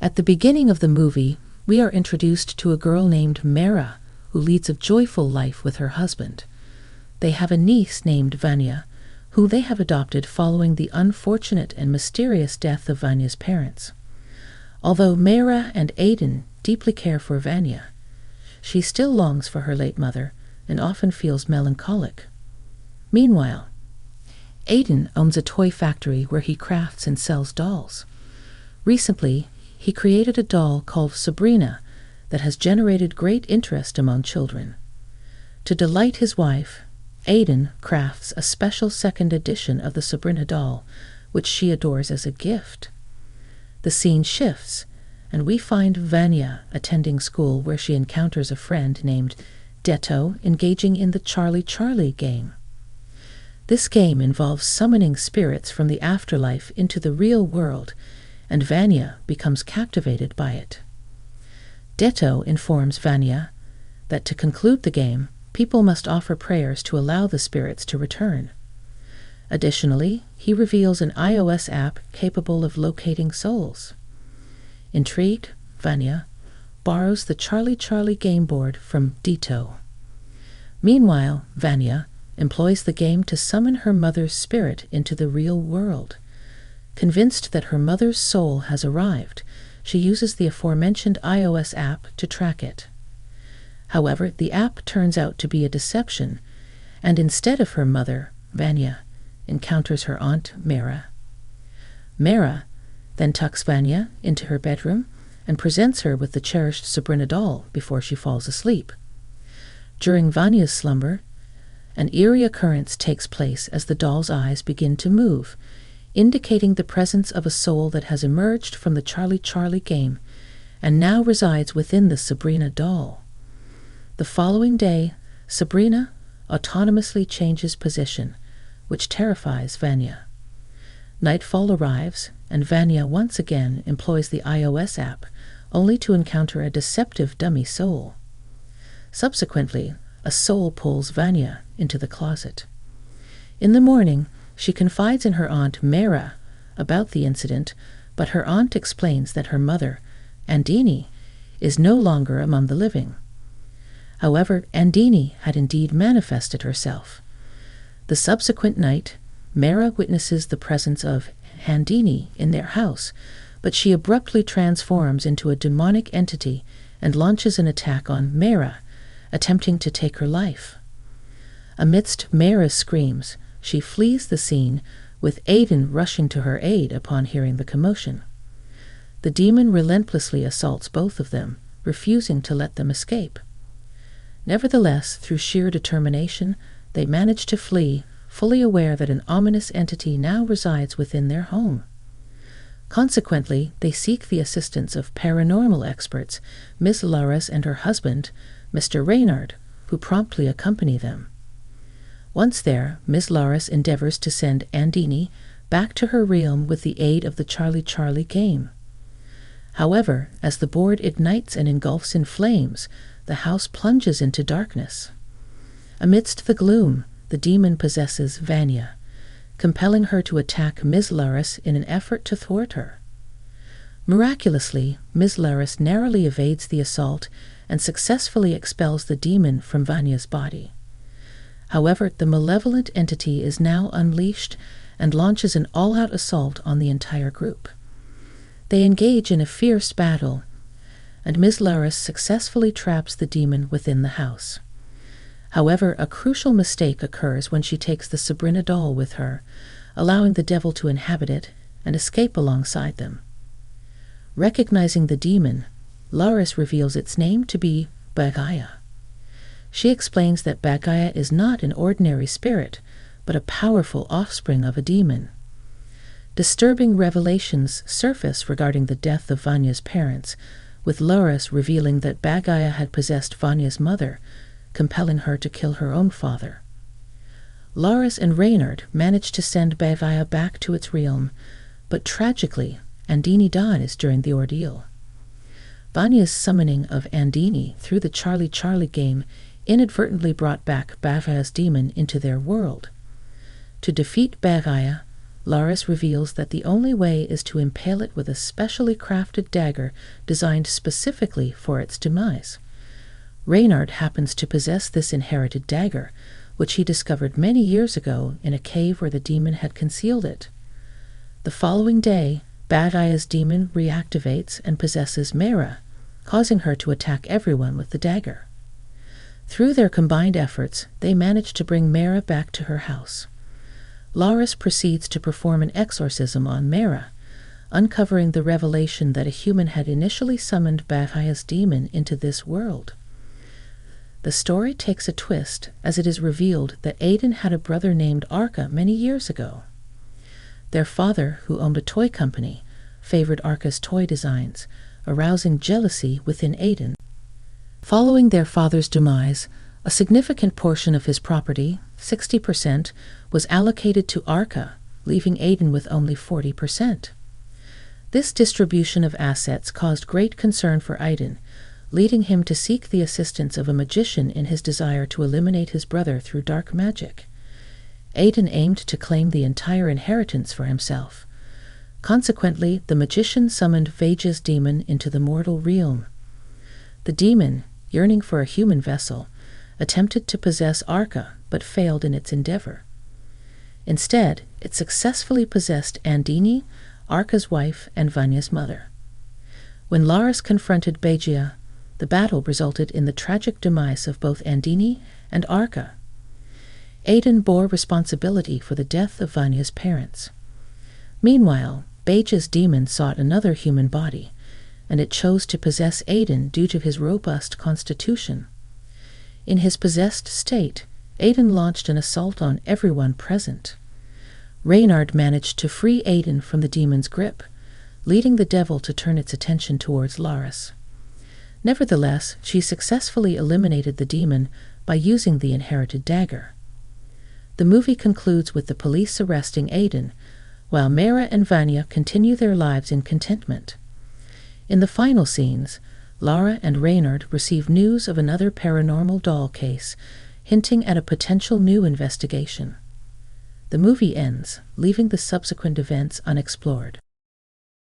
At the beginning of the movie, we are introduced to a girl named Mara, who leads a joyful life with her husband. They have a niece named Vanya, who they have adopted following the unfortunate and mysterious death of Vanya's parents. Although Mara and Aiden deeply care for Vanya, she still longs for her late mother and often feels melancholic. Meanwhile, Aiden owns a toy factory where he crafts and sells dolls. Recently, he created a doll called Sabrina that has generated great interest among children. To delight his wife, Aiden crafts a special second edition of the Sabrina doll, which she adores as a gift. The scene shifts, and we find Vanya attending school where she encounters a friend named Detto engaging in the Charlie Charlie game. This game involves summoning spirits from the afterlife into the real world, and Vanya becomes captivated by it. Detto informs Vanya that to conclude the game, people must offer prayers to allow the spirits to return. Additionally, he reveals an iOS app capable of locating souls. Intrigued, Vanya borrows the Charlie Charlie game board from Detto. Meanwhile, Vanya employs the game to summon her mother's spirit into the real world. Convinced that her mother's soul has arrived, she uses the aforementioned iOS app to track it. However, the app turns out to be a deception, and instead of her mother, Vanya encounters her aunt, Mara. Mara then tucks Vanya into her bedroom and presents her with the cherished Sabrina doll before she falls asleep. During Vanya's slumber, an eerie occurrence takes place as the doll's eyes begin to move, indicating the presence of a soul that has emerged from the Charlie Charlie game and now resides within the Sabrina doll. The following day, Sabrina autonomously changes position, which terrifies Vanya. Nightfall arrives, and Vanya once again employs the iOS app, only to encounter a deceptive dummy soul. Subsequently, a soul pulls Vanya into the closet. In the morning, she confides in her aunt Mara about the incident, but her aunt explains that her mother, Andini, is no longer among the living. However, Andini had indeed manifested herself. The subsequent night, Mara witnesses the presence of Andini in their house, but she abruptly transforms into a demonic entity and launches an attack on Mara, attempting to take her life. Amidst Mara's screams, she flees the scene, with Aiden rushing to her aid upon hearing the commotion. The demon relentlessly assaults both of them, refusing to let them escape. Nevertheless, through sheer determination, they manage to flee, fully aware that an ominous entity now resides within their home. Consequently, they seek the assistance of paranormal experts, Miss Laris and her husband, Mr. Reynard, who promptly accompany them. Once there, Miss Laris endeavors to send Andini back to her realm with the aid of the Charlie Charlie game. However, as the board ignites and engulfs in flames, the house plunges into darkness. Amidst the gloom, the demon possesses Vanya, compelling her to attack Ms. Laris in an effort to thwart her. Miraculously, Ms. Laris narrowly evades the assault and successfully expels the demon from Vanya's body. However, the malevolent entity is now unleashed and launches an all-out assault on the entire group. They engage in a fierce battle, and Ms. Laris successfully traps the demon within the house. However, a crucial mistake occurs when she takes the Sabrina doll with her, allowing the devil to inhabit it and escape alongside them. Recognizing the demon, Laris reveals its name to be Bagaya. She explains that Bagaya is not an ordinary spirit, but a powerful offspring of a demon. Disturbing revelations surface regarding the death of Vanya's parents, with Laris revealing that Bagaya had possessed Vanya's mother, compelling her to kill her own father. Laris and Reynard manage to send Bagaya back to its realm, but tragically, Andini dies during the ordeal. Vanya's summoning of Andini through the Charlie Charlie game inadvertently brought back Bagaya's demon into their world. To defeat Bagaya, Laris reveals that the only way is to impale it with a specially crafted dagger designed specifically for its demise. Reynard happens to possess this inherited dagger, which he discovered many years ago in a cave where the demon had concealed it. The following day, Bad Aya's demon reactivates and possesses Mera, causing her to attack everyone with the dagger. Through their combined efforts, they manage to bring Mera back to her house. Laris proceeds to perform an exorcism on Mera, uncovering the revelation that a human had initially summoned Bad Aya's demon into this world. The story takes a twist as it is revealed that Aiden had a brother named Arca many years ago. Their father, who owned a toy company, favored Arca's toy designs, arousing jealousy within Aiden. Following their father's demise, a significant portion of his property, 60%, was allocated to Arca, leaving Aiden with only 40%. This distribution of assets caused great concern for Aiden, leading him to seek the assistance of a magician in his desire to eliminate his brother through dark magic. Aiden aimed to claim the entire inheritance for himself. Consequently, the magician summoned Vage's demon into the mortal realm. The demon, yearning for a human vessel, attempted to possess Arca but failed in its endeavor. Instead, it successfully possessed Andini, Arca's wife, and Vanya's mother. When Laris confronted Begia, the battle resulted in the tragic demise of both Andini and Arca. Aiden bore responsibility for the death of Vanya's parents. Meanwhile, Begia's demon sought another human body, and it chose to possess Aiden due to his robust constitution. In his possessed state, Aiden launched an assault on everyone present. Reynard managed to free Aiden from the demon's grip, leading the devil to turn its attention towards Laris. Nevertheless, she successfully eliminated the demon by using the inherited dagger. The movie concludes with the police arresting Aiden, while Mera and Vanya continue their lives in contentment. In the final scenes, Lara and Reynard receive news of another paranormal doll case, hinting at a potential new investigation. The movie ends, leaving the subsequent events unexplored.